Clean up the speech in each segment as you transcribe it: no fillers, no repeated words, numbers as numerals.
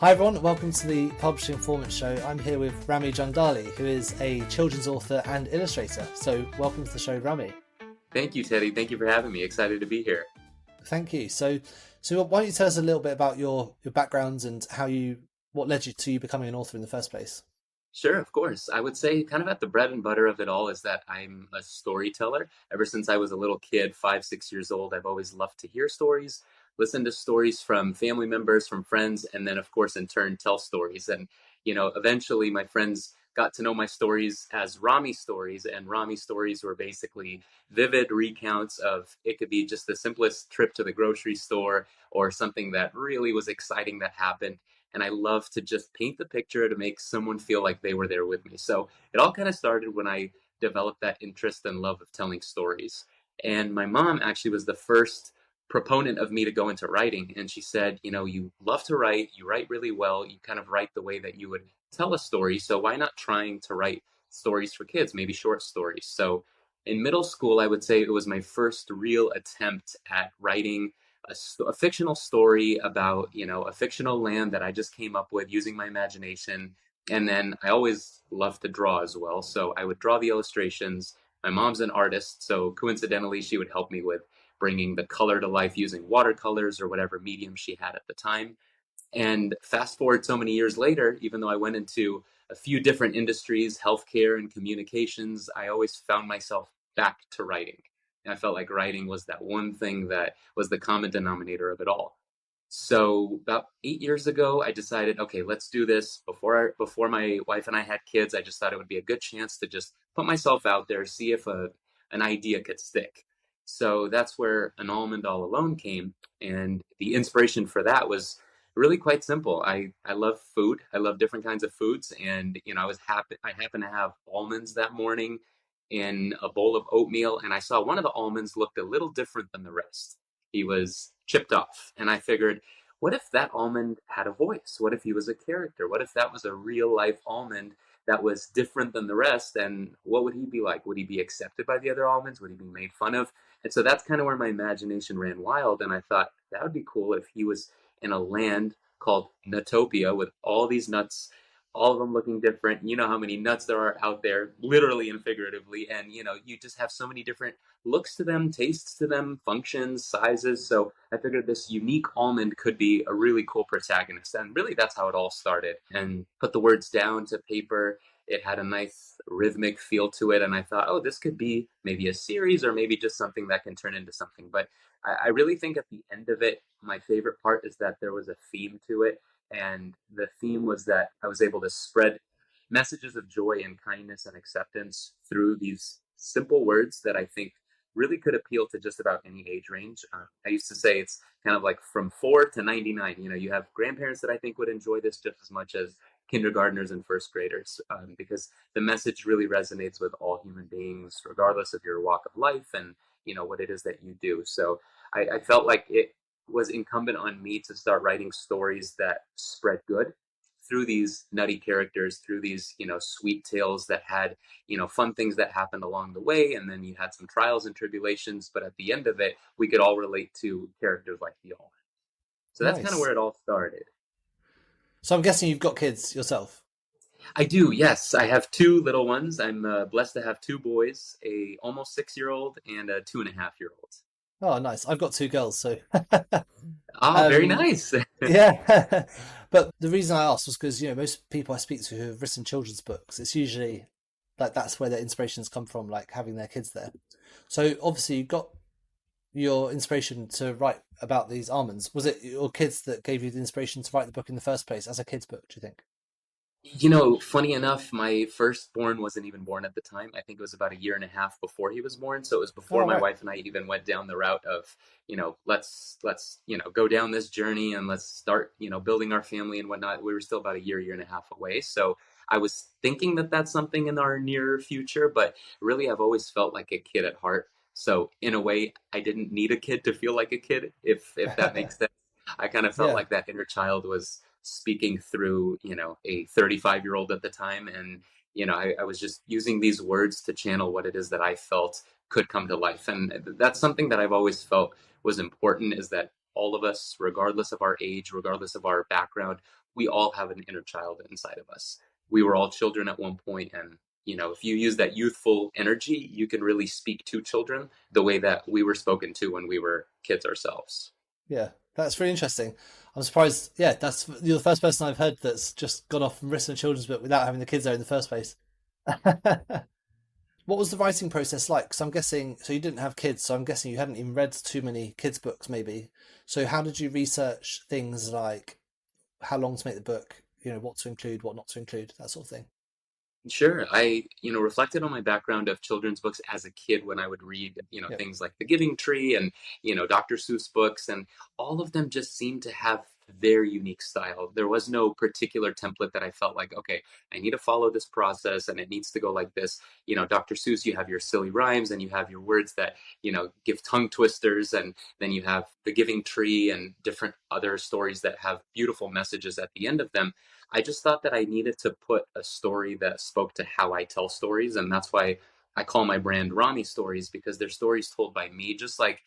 Hi everyone, welcome to the Publishing Performance Show. I'm here with Rami Jandali, who is a children's author and illustrator. So welcome to the show, Rami. Thank you, Teddy. Thank you for having me. Excited to be here. Thank you. So why don't you tell us a little bit about your backgrounds and what led you to becoming an author in the first place? Sure, of course. I would say kind of at the bread and butter of it all is that I'm a storyteller. Ever since I was a little kid, 5, 6 years old, I've always loved to hear stories, listen to stories from family members, from friends, and then, of course, in turn, tell stories. And, eventually my friends got to know my stories as Rami stories, and Rami stories were basically vivid recounts of it could be just the simplest trip to the grocery store or something that really was exciting that happened, and I love to just paint the picture to make someone feel like they were there with me. So it all kind of started when I developed that interest and love of telling stories. And my mom actually was the first proponent of me to go into writing. And she said, you love to write, you write really well, you kind of write the way that you would tell a story. So why not trying to write stories for kids, maybe short stories? So in middle school, I would say it was my first real attempt at writing a fictional story about a fictional land that I just came up with using my imagination. And then I always loved to draw as well, so I would draw the illustrations. My mom's an artist, so coincidentally she would help me with bringing the color to life using watercolors or whatever medium she had at the time. And fast forward so many years later, even though I went into a few different industries, healthcare and communications, I always found myself back to writing. And I felt like writing was that one thing that was the common denominator of it all. So about 8 years ago, I decided, okay, let's do this. Before my wife and I had kids, I just thought it would be a good chance to just put myself out there, see if an idea could stick. So that's where An Almond All Alone came, and the inspiration for that was really quite simple. I love food. I love different kinds of foods, and I happened to have almonds that morning in a bowl of oatmeal, and I saw one of the almonds looked a little different than the rest. He was chipped off, and I figured, what if that almond had a voice? What if he was a character? What if that was a real life almond that was different than the rest? And what would he be like? Would he be accepted by the other almonds? Would he be made fun of? And so that's kind of where my imagination ran wild, and I thought that would be cool if he was in a land called Nutopia with all these nuts, all of them looking different. You know how many nuts there are out there, literally and figuratively. And, you just have so many different looks to them, tastes to them, functions, sizes. So I figured this unique almond could be a really cool protagonist. And really, that's how it all started. And put the words down to paper. It had a nice rhythmic feel to it. And I thought, oh, this could be maybe a series or maybe just something that can turn into something. But I really think at the end of it, my favorite part is that there was a theme to it. And the theme was that I was able to spread messages of joy and kindness and acceptance through these simple words that I think really could appeal to just about any age range. I used to say it's kind of like from 4 to 99. You have grandparents that I think would enjoy this just as much as kindergartners and first graders, because the message really resonates with all human beings, regardless of your walk of life and what it is that you do. So I felt like it was incumbent on me to start writing stories that spread good through these nutty characters, through these sweet tales that had fun things that happened along the way, and then you had some trials and tribulations, but at the end of it we could all relate to characters like the almond. So that's kind of Nice. where it all started. So I'm guessing you've got kids yourself. I do, yes. I have two little ones. I'm blessed to have two boys, a almost 6-year-old and a 2.5-year-old. Oh, nice. I've got two girls, so Ah, very um, nice. yeah. But the reason I asked was because most people I speak to who have written children's books, it's usually like that's where their inspirations come from, like having their kids there. So obviously you got your inspiration to write about these almonds. Was it your kids that gave you the inspiration to write the book in the first place as a kid's book, do you think? Funny enough, my firstborn wasn't even born at the time. I think it was about a year and a half before he was born. So it was before Oh, my right. wife and I even went down the route of, let's go down this journey and let's start, building our family and whatnot. We were still about a year and a half away. So I was thinking that that's something in our near future, but really I've always felt like a kid at heart. So in a way, I didn't need a kid to feel like a kid, if that makes sense. I kind of felt Yeah. like that inner child was speaking through, a 35-year-old at the time. And, I was just using these words to channel what it is that I felt could come to life. And that's something that I've always felt was important, is that all of us, regardless of our age, regardless of our background, we all have an inner child inside of us. We were all children at one point, and if you use that youthful energy, you can really speak to children the way that we were spoken to when we were kids ourselves. Yeah, that's really interesting. I'm surprised. Yeah, you're the first person I've heard that's just gone off and written a children's book without having the kids there in the first place. What was the writing process like? Because I'm guessing, so you didn't have kids, so I'm guessing you hadn't even read too many kids' books, maybe. So how did you research things like how long to make the book, what to include, what not to include, that sort of thing? Sure. I reflected on my background of children's books as a kid when I would read, Yep. things like The Giving Tree and, Dr. Seuss books, and all of them just seemed to have their unique style. There was no particular template that I felt like, okay, I need to follow this process and it needs to go like this. Dr. Seuss, you have your silly rhymes and you have your words that, give tongue twisters, and then you have The Giving Tree and different other stories that have beautiful messages at the end of them. I just thought that I needed to put a story that spoke to how I tell stories. And that's why I call my brand Rami Stories, because they're stories told by me, just like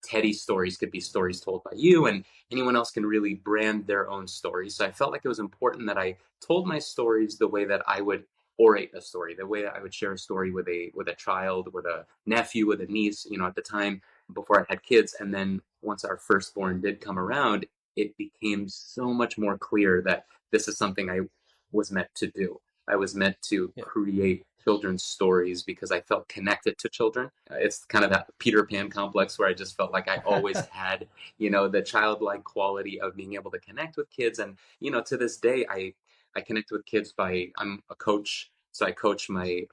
Teddy's stories could be stories told by you, and anyone else can really brand their own stories. So I felt like it was important that I told my stories the way that I would orate a story, the way that I would share a story with a child, with a nephew, with a niece, at the time before I had kids. And then once our firstborn did come around, it became so much more clear that this is something I was meant to do. I was meant to Yeah. create children's stories because I felt connected to children. It's kind of that Peter Pan complex where I just felt like I always had, the childlike quality of being able to connect with kids. And, to this day, I connect with kids I'm a coach. So I coach my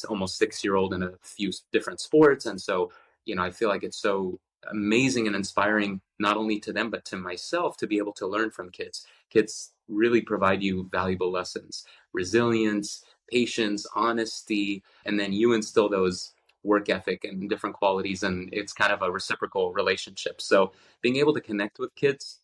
almost 6 year old in a few different sports. And so, I feel like it's so amazing and inspiring, not only to them, but to myself, to be able to learn from kids. Kids really provide you valuable lessons: resilience, patience, honesty, and then you instill those work ethic and different qualities, and it's kind of a reciprocal relationship. So being able to connect with kids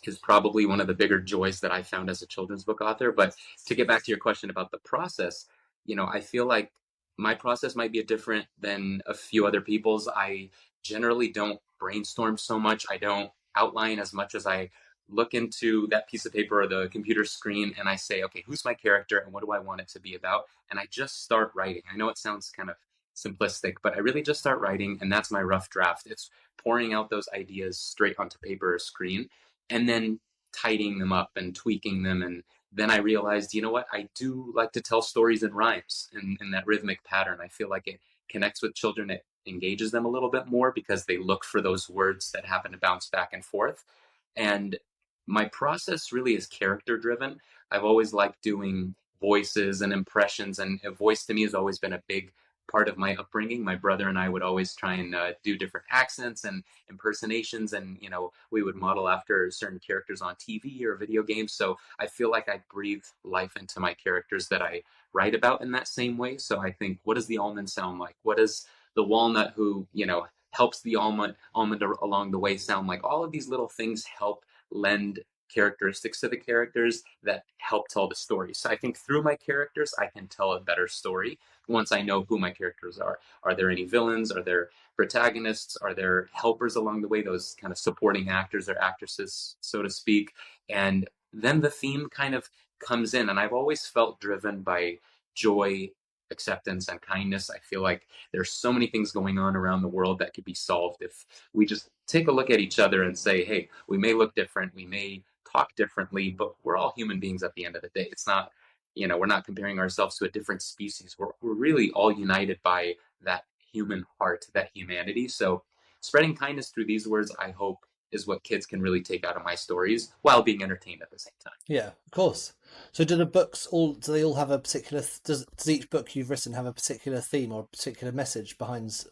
is probably one of the bigger joys that I found as a children's book author. But to get back to your question about the process, I feel like my process might be different than a few other people's. I generally don't brainstorm so much. I don't outline as much as I look into that piece of paper or the computer screen and I say, okay, who's my character and what do I want it to be about? And I just start writing. I know it sounds kind of simplistic, but I really just start writing, and that's my rough draft. It's pouring out those ideas straight onto paper or screen and then tidying them up and tweaking them. And then I realized, you know what? I do like to tell stories in rhymes in that rhythmic pattern. I feel like it connects with children. It engages them a little bit more because they look for those words that happen to bounce back and forth. And my process really is character driven. I've always liked doing voices and impressions, and a voice to me has always been a big part of my upbringing. My brother and I would always try and do different accents and impersonations, and we would model after certain characters on TV or video games. So I feel like I breathe life into my characters that I write about in that same way. So I think, what does the almond sound like? What does the walnut who helps the almond along the way sound like? All of these little things help lend characteristics to the characters that help tell the story. So I think through my characters I can tell a better story once I know who my characters are. Are there any villains? Are there protagonists? Are there helpers along the way, those kind of supporting actors or actresses, so to speak? And then the theme kind of comes in. And I've always felt driven by joy, acceptance, and kindness. I feel like there's so many things going on around the world that could be solved if we just take a look at each other and say, hey, we may look different, we may talk differently, but we're all human beings at the end of the day. It's not, we're not comparing ourselves to a different species. We're really all united by that human heart, that humanity. So spreading kindness through these words, I hope, is what kids can really take out of my stories while being entertained at the same time. Yeah, of course. So do they all have a particular, does each book you've written have a particular theme or a particular message behind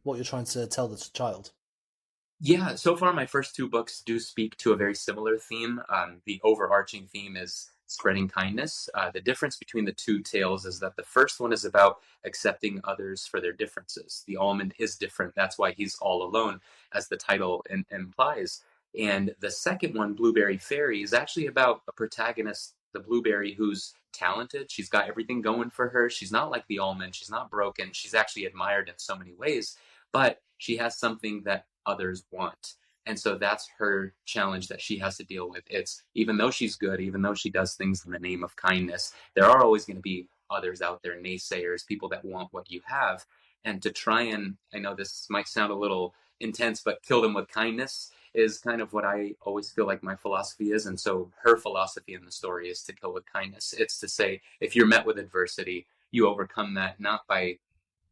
what you're trying to tell the child? Yeah, so far my first two books do speak to a very similar theme. The overarching theme is spreading kindness. The difference between the two tales is that the first one is about accepting others for their differences. The almond is different. That's why he's all alone, as the title implies. And the second one, Blueberry Fairy, is actually about a protagonist, the blueberry, who's talented. She's got everything going for her. She's not like the almond. She's not broken. She's actually admired in so many ways, but she has something that others want. And so that's her challenge that she has to deal with. It's even though she's good, even though she does things in the name of kindness, there are always going to be others out there, naysayers, people that want what you have. And to try and, I know this might sound a little intense, but kill them with kindness is kind of what I always feel like my philosophy is. And so her philosophy in the story is to kill with kindness. It's to say, if you're met with adversity, you overcome that not by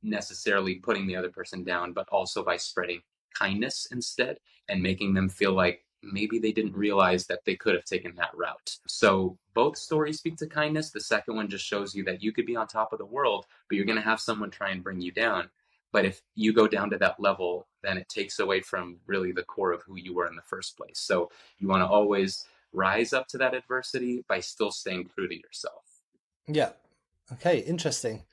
necessarily putting the other person down, but also by spreading kindness instead and making them feel like maybe they didn't realize that they could have taken that route. So both stories speak to kindness. The second one just shows you that you could be on top of the world, but you're going to have someone try and bring you down. But if you go down to that level, then it takes away from really the core of who you were in the first place. So you want to always rise up to that adversity by still staying true to yourself. Yeah. Okay, interesting.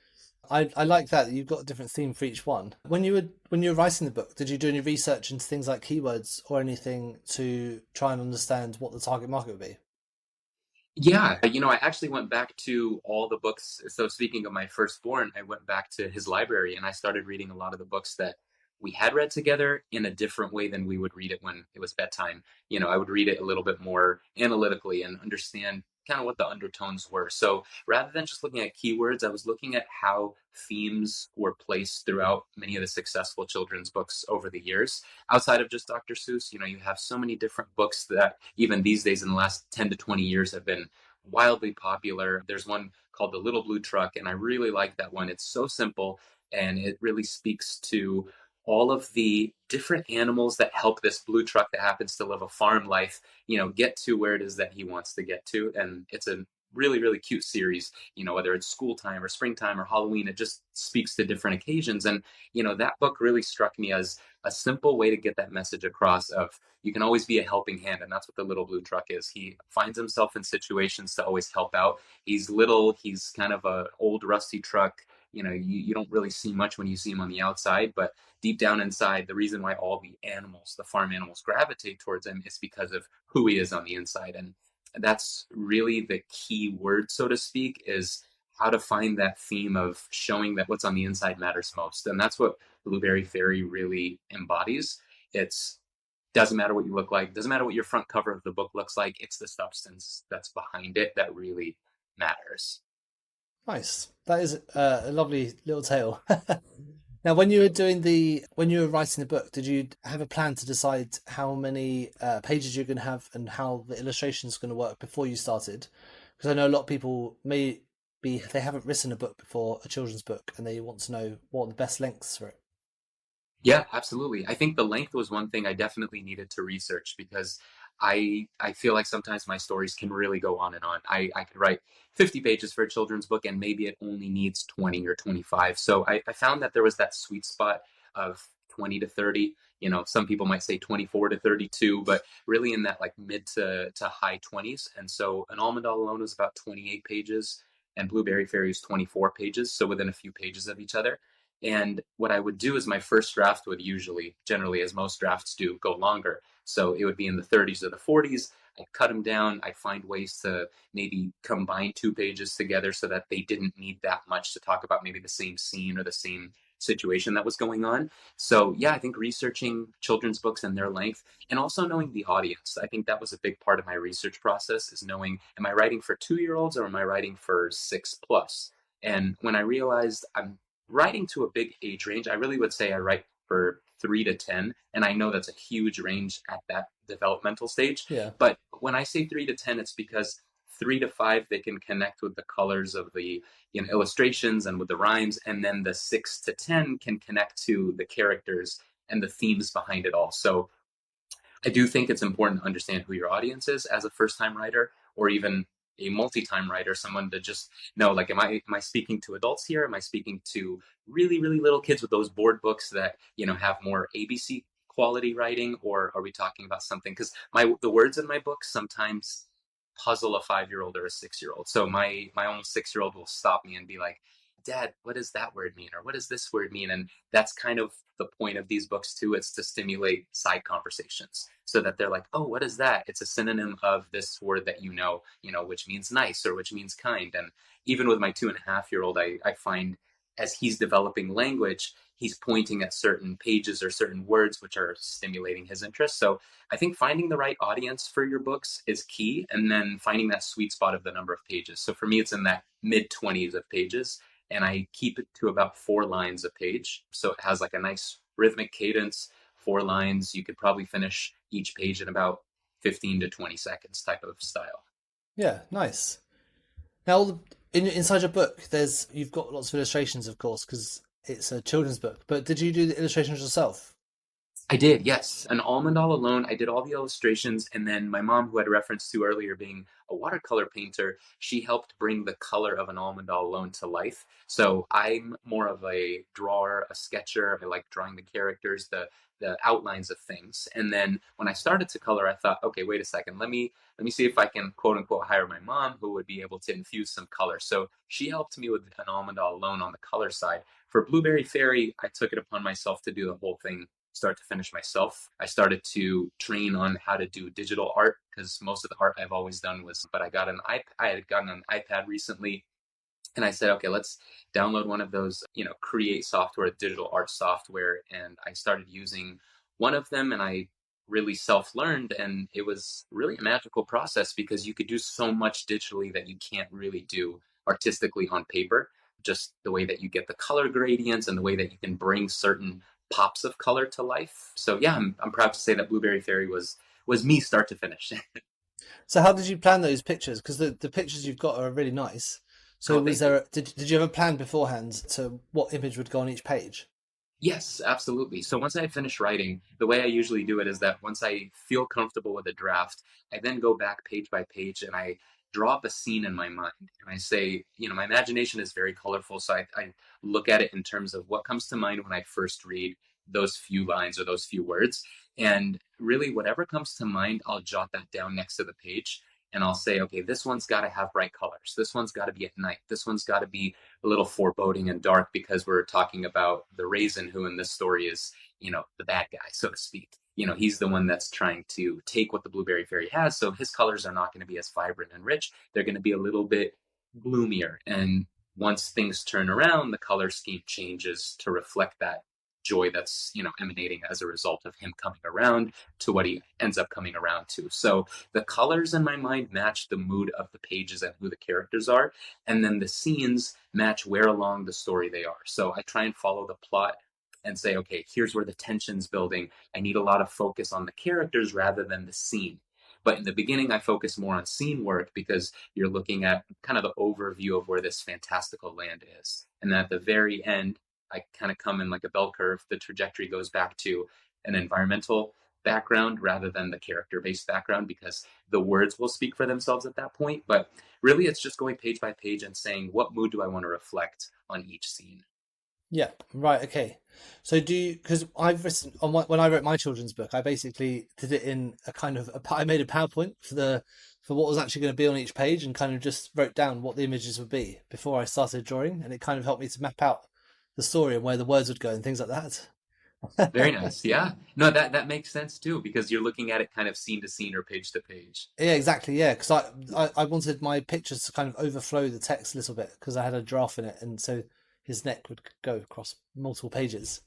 I like that you've got a different theme for each one. When you were writing the book, did you do any research into things like keywords or anything to try and understand what the target market would be? Yeah, I actually went back to all the books. So speaking of my firstborn, I went back to his library and I started reading a lot of the books that we had read together in a different way than we would read it when it was bedtime. I would read it a little bit more analytically and understand kind of what the undertones were. So rather than just looking at keywords, I was looking at how themes were placed throughout many of the successful children's books over the years. Outside of just Dr. Seuss, you have so many different books that even these days in the last 10 to 20 years have been wildly popular. There's one called The Little Blue Truck, and I really like that one. It's so simple and it really speaks to all of the different animals that help this blue truck that happens to live a farm life, get to where it is that he wants to get to. And it's a really, really cute series, whether it's school time or springtime or Halloween, it just speaks to different occasions. And, that book really struck me as a simple way to get that message across of you can always be a helping hand. And that's what the little blue truck is. He finds himself in situations to always help out. He's little, he's kind of a old rusty truck. You don't really see much when you see him on the outside, but deep down inside, the reason why all the animals, the farm animals, gravitate towards him is because of who he is on the inside. And that's really the key word, so to speak, is how to find that theme of showing that what's on the inside matters most. And that's what Blueberry Fairy really embodies. It's doesn't matter what you look like, doesn't matter what your front cover of the book looks like, it's the substance that's behind it that really matters. Nice. That is a lovely little tale. Now, when you were writing the book, did you have a plan to decide how many pages you're going to have and how the illustrations going to work before you started? Because I know a lot of people may be they haven't written a book before, a children's book, and they want to know what are the best lengths for it. Yeah, absolutely. I think the length was one thing I definitely needed to research because I feel like sometimes my stories can really go on and on. I could write 50 pages for a children's book and maybe it only needs 20 or 25. So I found that there was that sweet spot of 20 to 30. Some people might say 24 to 32, but really in that like mid to high 20s. And so an Almond All Alone was about 28 pages and Blueberry Fairy is 24 pages, so within a few pages of each other. And what I would do is my first draft would usually, generally, as most drafts do, go longer. So it would be in the 30s or the 40s. I'd cut them down. I'd find ways to maybe combine two pages together so that they didn't need that much to talk about maybe the same scene or the same situation that was going on. So, yeah, I think researching children's books and their length and also knowing the audience. I think that was a big part of my research process is knowing, am I writing for 2 year olds or am I writing for six plus? And when I realized I'm writing to a big age range, I really would say I write for 3 to 10. And I know that's a huge range at that developmental stage. Yeah. But when I say 3 to 10, it's because 3 to 5, they can connect with the colors of the illustrations and with the rhymes. And then the 6 to 10 can connect to the characters and the themes behind it all. So I do think it's important to understand who your audience is as a first time writer or even a multi-time writer, someone to just know, like, am I speaking to adults here? Am I speaking to really, really little kids with those board books that, have more ABC quality writing, or are we talking about something? Because the words in my book sometimes puzzle a 5 year old or a 6 year old. So my almost 6 year old will stop me and be like, Dad, what does that word mean? Or what does this word mean? And that's kind of the point of these books too. It's to stimulate side conversations so that they're like, oh, what is that? It's a synonym of this word that which means nice or which means kind. And even with my 2.5 year old, I find as he's developing language, he's pointing at certain pages or certain words which are stimulating his interest. So I think finding the right audience for your books is key, and then finding that sweet spot of the number of pages. So for me, it's in that mid 20s of pages, and I keep it to about 4 lines a page. So it has like a nice rhythmic cadence, 4 lines. You could probably finish each page in about 15 to 20 seconds type of style. Yeah, nice. Now, inside your book, you've got lots of illustrations, of course, because it's a children's book. But did you do the illustrations yourself? I did, yes. An Almond All Alone. I did all the illustrations, and then my mom, who I referenced to earlier, being a watercolor painter, she helped bring the color of an Almond All Alone to life. So I'm more of a drawer, a sketcher. I like drawing the characters, the outlines of things. And then when I started to color, I thought, okay, wait a second, let me see if I can quote unquote hire my mom, who would be able to infuse some color. So she helped me with an Almond All Alone on the color side. For Blueberry Fairy, I took it upon myself to do the whole thing start to finish myself. I started to train on how to do digital art because most of the art I've always done was, but I had gotten an iPad recently, and I said, okay, let's download one of those, create software, digital art software. And I started using one of them, and I really self-learned, and it was really a magical process because you could do so much digitally that you can't really do artistically on paper. Just the way that you get the color gradients and the way that you can bring certain pops of color to life. So yeah, I'm proud to say that Blueberry Fairy was me start to finish. So how did you plan those pictures? Because the pictures you've got are really nice. So Oh, was thank you. there did you have a plan beforehand to what image would go on each page? Yes, absolutely. So once I finish writing, the way I usually do it is that once I feel comfortable with a draft, I then go back page by page and I draw up a scene in my mind. And I say, my imagination is very colorful. So I look at it in terms of what comes to mind when I first read those few lines or those few words. And really, whatever comes to mind, I'll jot that down next to the page. And I'll say, okay, this one's got to have bright colors. This one's got to be at night. This one's got to be a little foreboding and dark because we're talking about the raisin who in this story is, the bad guy, so to speak. He's the one that's trying to take what the blueberry fairy has. So his colors are not going to be as vibrant and rich. They're going to be a little bit gloomier. And once things turn around, the color scheme changes to reflect that joy that's, emanating as a result of him coming around to what he ends up coming around to. So the colors in my mind match the mood of the pages and who the characters are, and then the scenes match where along the story they are. So I try and follow the plot and say, okay, here's where the tension's building. I need a lot of focus on the characters rather than the scene. But in the beginning, I focus more on scene work because you're looking at kind of the overview of where this fantastical land is. And at the very end, I kind of come in like a bell curve. The trajectory goes back to an environmental background rather than the character based background because the words will speak for themselves at that point. But really, it's just going page by page and saying, what mood do I want to reflect on each scene? Yeah, right, okay. So because I've written when I wrote my children's book, I basically did it in a kind of I made a PowerPoint for what was actually going to be on each page and kind of just wrote down what the images would be before I started drawing, and it kind of helped me to map out the story and where the words would go and things like Very that. nice. Yeah. No, that makes sense too, because you're looking at it kind of scene to scene or page to page. Yeah, exactly. Yeah, because I wanted my pictures to kind of overflow the text a little bit because I had a giraffe in it, and so his neck would go across multiple pages.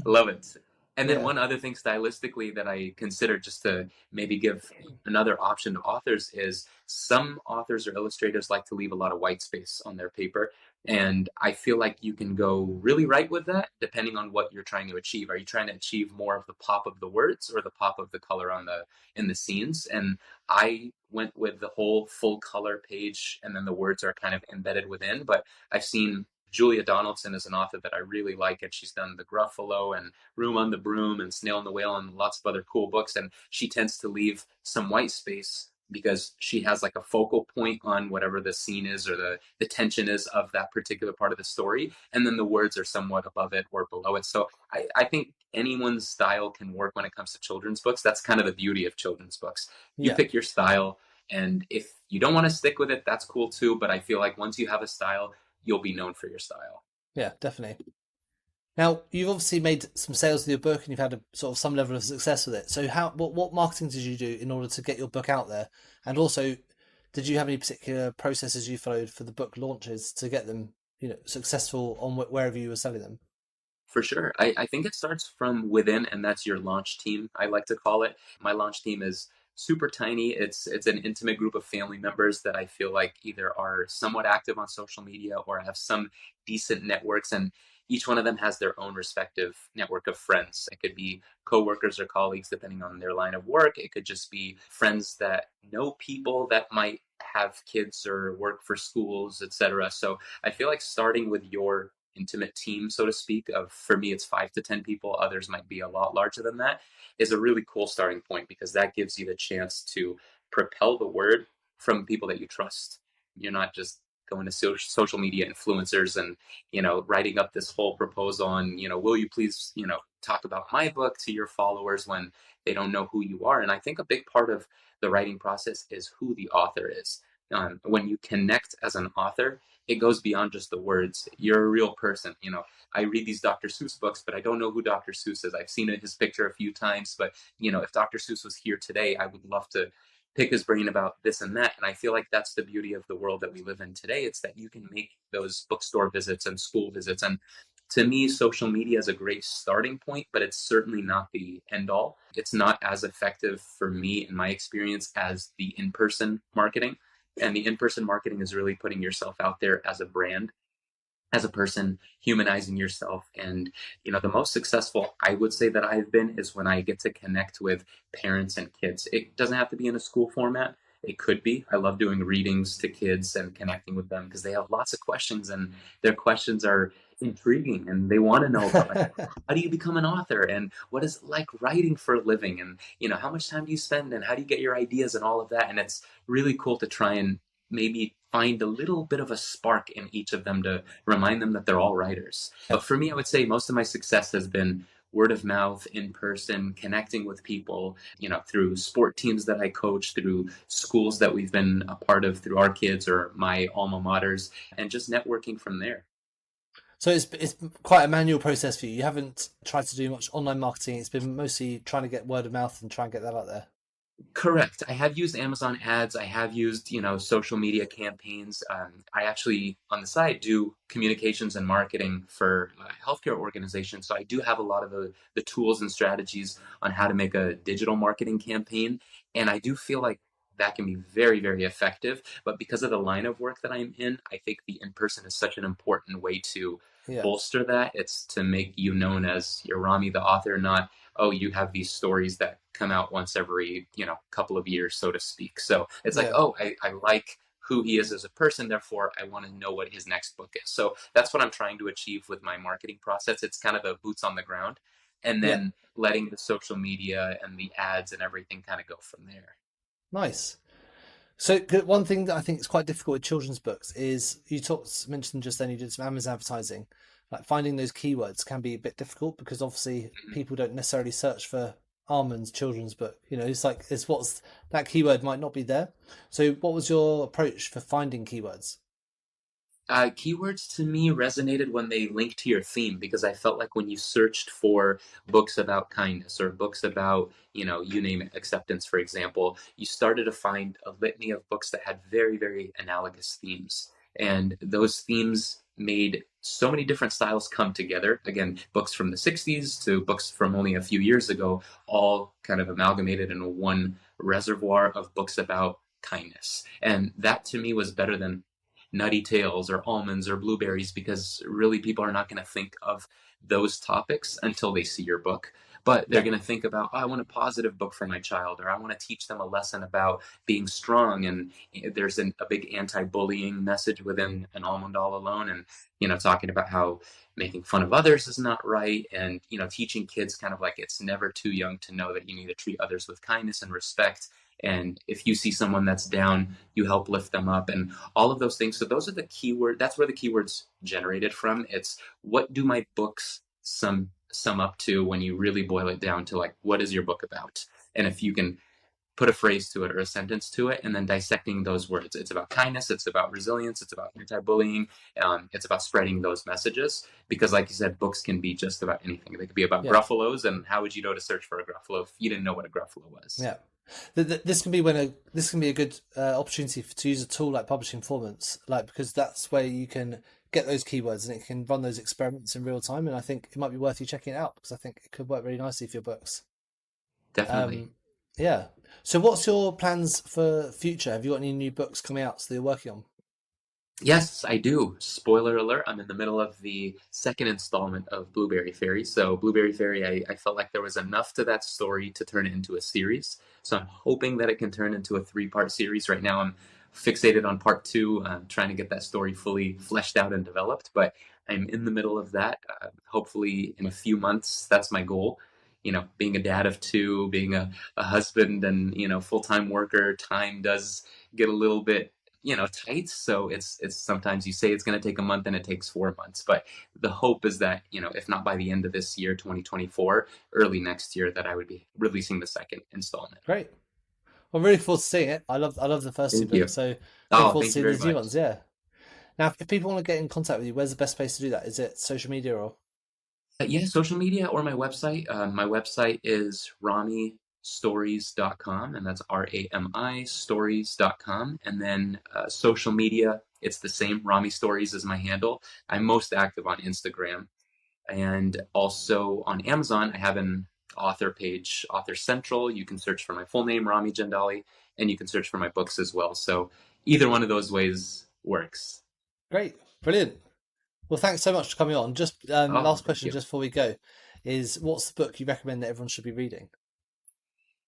Love it. And then Yeah, one other thing stylistically that I consider just to maybe give another option to authors is some authors or illustrators like to leave a lot of white space on their paper. And I feel like you can go really right with that depending on what you're trying to achieve. Are you trying to achieve more of the pop of the words or the pop of the color on the in the scenes? And I went with the whole full color page and then the words are kind of embedded within, but I've seen Julia Donaldson is an author that I really like, and she's done The Gruffalo and Room on the Broom and Snail and the Whale and lots of other cool books. And she tends to leave some white space because she has like a focal point on whatever the scene is or the tension is of that particular part of the story. And then the words are somewhat above it or below it. So I think anyone's style can work when it comes to children's books. That's kind of the beauty of children's books. You yeah, pick your style. And if you don't want to stick with it, that's cool too. But I feel like once you have a style, you'll be known for your style. yeah, definitely. Now you've obviously made some sales with your book, and you've had a sort of some level of success with it. So what marketing did you do in order to get your book out there? And also, did you have any particular processes you followed for the book launches to get them? successful on wherever you were selling them? For sure. I think it starts from within, and that's your launch team, I like to call it. My launch team is super tiny. It's an intimate group of family members that I feel like either are somewhat active on social media or have some decent networks, and each one of them has their own respective network of friends. It could be coworkers or colleagues depending on their line of work. It could just be friends that know people that might have kids or work for schools, etc. So I feel like starting with your intimate team, so to speak, of for me it's 5 to 10 people, others might be a lot larger than that, is a really cool starting point because that gives you the chance to propel the word from people that you trust. You're not just going to social media influencers and writing up this whole proposal on will you please talk about my book to your followers when they don't know who you are. And I think a big part of the writing process is who the author is. When you connect as an author, it goes beyond just the words. You're a real person. I read these Dr. Seuss books, but I don't know who Dr. Seuss is. I've seen his picture a few times, but if Dr. Seuss was here today, I would love to pick his brain about this and that. And I feel like that's the beauty of the world that we live in today. It's that you can make those bookstore visits and school visits. And to me, social media is a great starting point, but it's certainly not the end all. It's not as effective for me, in my experience, as the in person marketing. And the in person marketing is really putting yourself out there as a brand, as a person, humanizing yourself. And the most successful I would say that I've been is when I get to connect with parents and kids. It doesn't have to be in a school format. It could be. I love doing readings to kids and connecting with them because they have lots of questions, and their questions are intriguing, and they want to know about, like, how do you become an author, and what is it like writing for a living, and how much time do you spend, and how do you get your ideas, and all of that. And it's really cool to try and maybe find a little bit of a spark in each of them to remind them that they're all writers. But for me, I would say most of my success has been word of mouth, in person, connecting with people, through sport teams that I coach, through schools that we've been a part of through our kids or my alma maters, and just networking from there. So it's quite a manual process for you. You haven't tried to do much online marketing. It's been mostly trying to get word of mouth and try and get that out there. Correct. I have used Amazon ads. I have used, social media campaigns. I actually, on the side, do communications and marketing for a healthcare organization. So I do have a lot of the tools and strategies on how to make a digital marketing campaign. And I do feel like that can be very, very effective. But because of the line of work that I'm in, I think the in-person is such an important way to Yeah, bolster that. It's to make you known as you're Rami the author, not oh, you have these stories that come out once every, couple of years, so to speak. So it's like, yeah, oh, I like who he is as a person, therefore I want to know what his next book is. So that's what I'm trying to achieve with my marketing process. It's kind of the boots on the ground, and yeah. then letting the social media and the ads and everything kind of go from there. Nice. So one thing that I think is quite difficult with children's books is mentioned just then you did some Amazon advertising. Like finding those keywords can be a bit difficult because obviously people don't necessarily search for Almond's children's book. It's what's that keyword might not be there. So what was your approach for finding keywords? Keywords to me resonated when they linked to your theme because I felt like when you searched for books about kindness or books about, you name it, acceptance, for example, you started to find a litany of books that had very, very analogous themes. And those themes made so many different styles come together. Again, books from the 60s to books from only a few years ago, all kind of amalgamated in one reservoir of books about kindness. And that to me was better than nutty tales or almonds or blueberries because really people are not going to think of those topics until they see your book. But they're Yeah, going to think about, oh, I want a positive book for my child, or I want to teach them a lesson about being strong. And there's a big anti-bullying message within an Almond All Alone, and talking about how making fun of others is not right, and teaching kids kind of like it's never too young to know that you need to treat others with kindness and respect. And if you see someone that's down, you help lift them up, and all of those things. So those are the keyword. That's where the keywords generated from. It's what do my books sum up to when you really boil it down to like what is your book about? And if you can put a phrase to it or a sentence to it, and then dissecting those words. It's about kindness. It's about resilience. It's about anti-bullying. It's about spreading those messages because, like you said, books can be just about anything. They could be about yeah, Gruffalos, and how would you know to search for a Gruffalo if you didn't know what a Gruffalo was? yeah. This can be a good opportunity to use a tool like publishing performance, like because that's where you can get those keywords and it can run those experiments in real time. And I think it might be worth you checking it out because I think it could work really nicely for your books. Definitely. Um, yeah. So what's your plans for future? Have you got any new books coming out that you're working on? Yes, I do. Spoiler alert, I'm in the middle of the second installment of Blueberry Fairy. So, Blueberry Fairy, I felt like there was enough to that story to turn it into a series. So, I'm hoping that it can turn into a three-part series. Right now, I'm fixated on part two, trying to get that story fully fleshed out and developed. But I'm in the middle of that. Hopefully, in a few months, that's my goal. Being a dad of two, being a husband and, full-time worker, time does get a little bit tight. So it's sometimes you say it's going to take a month and it takes 4 months. But the hope is that, if not by the end of this year, 2024, early next year, that I would be releasing the second installment. Great. Well, really forward to seeing it. I love the first two Thank you. books, so looking Oh, forward to thank you seeing very these new much. ones. Yeah. Now, if people want to get in contact with you, where's the best place to do that? Is it social media or? Yeah, social media or my website. My website is ramistories.com, and that's Rami stories.com. And then social media, it's the same. Rami Stories is my handle. I'm most active on Instagram. And also on Amazon, I have an author page, Author Central. You can search for my full name, Rami Jandali, and you can search for my books as well. So either one of those ways works. Great. Brilliant. Well, thanks so much for coming on. Just Oh, last thank question, you. just before we go, is what's the book you recommend that everyone should be reading?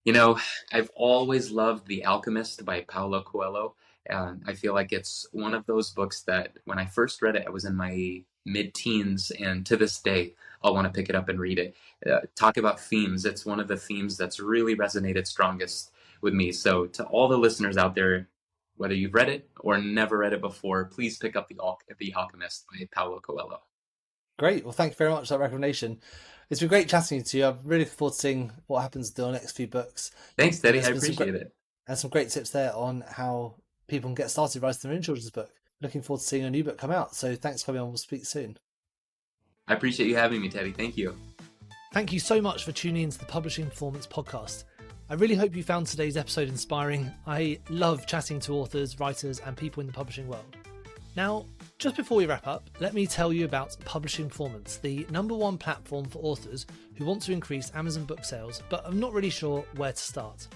You know, I've always loved The Alchemist by Paulo Coelho. I feel like it's one of those books that when I first read it, I was in my mid-teens, and to this day, I'll want to pick it up and read it. Talk about themes. It's one of the themes that's really resonated strongest with me. So to all the listeners out there, whether you've read it or never read it before, please pick up The Alchemist by Paulo Coelho. Great. Well, thank you very much for that recommendation. It's been great chatting to you. I'm really looking forward to seeing what happens to our next few books. Thanks, And Teddy. I there's been appreciate it. some great tips there on how people can get started writing their own children's book. Looking forward to seeing a new book come out. So thanks for coming on. We'll speak soon. I appreciate you having me, Teddy. Thank you. Thank you so much for tuning into the Publishing Performance podcast. I really hope you found today's episode inspiring. I love chatting to authors, writers, and people in the publishing world. Now, just before we wrap up, let me tell you about Publishing Performance, the #1 platform for authors who want to increase Amazon book sales, but are not really sure where to start.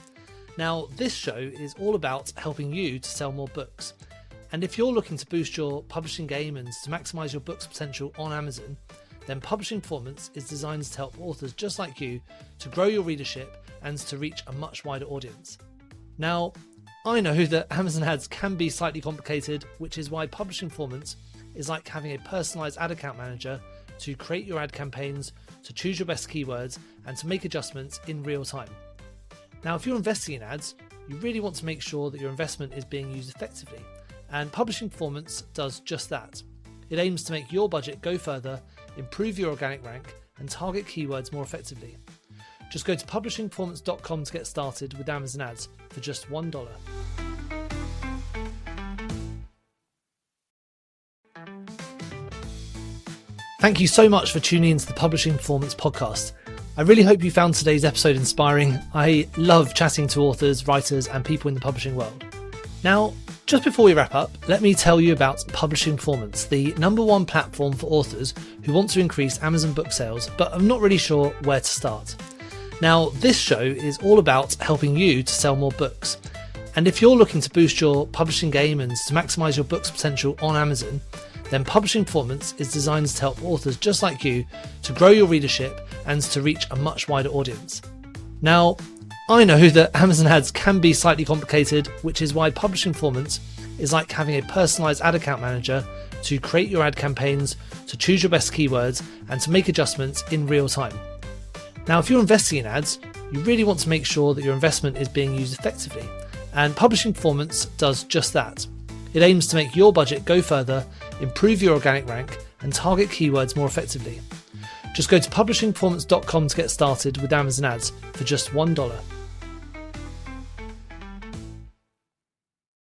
Now, this show is all about helping you to sell more books. And if you're looking to boost your publishing game and to maximize your book's potential on Amazon, then Publishing Performance is designed to help authors just like you to grow your readership and to reach a much wider audience. Now, I know that Amazon ads can be slightly complicated, which is why Publishing Performance is like having a personalized ad account manager to create your ad campaigns, to choose your best keywords, and to make adjustments in real time. Now, if you're investing in ads, you really want to make sure that your investment is being used effectively, and Publishing Performance does just that. It aims to make your budget go further, improve your organic rank, and target keywords more effectively. Just go to publishingperformance.com to get started with Amazon ads for just $1. Thank you so much for tuning into the Publishing Performance podcast. I really hope you found today's episode inspiring. I love chatting to authors, writers, and people in the publishing world. Now, just before we wrap up, let me tell you about Publishing Performance, the #1 platform for authors who want to increase Amazon book sales, but are not really sure where to start. Now, this show is all about helping you to sell more books. And if you're looking to boost your publishing game and to maximize your book's potential on Amazon, then Publishing Performance is designed to help authors just like you to grow your readership and to reach a much wider audience. Now, I know that Amazon ads can be slightly complicated, which is why Publishing Performance is like having a personalized ad account manager to create your ad campaigns, to choose your best keywords, and to make adjustments in real time. Now, if you're investing in ads, you really want to make sure that your investment is being used effectively, and Publishing Performance does just that. It aims to make your budget go further, improve your organic rank, and target keywords more effectively. Just go to publishingperformance.com to get started with Amazon ads for just $1.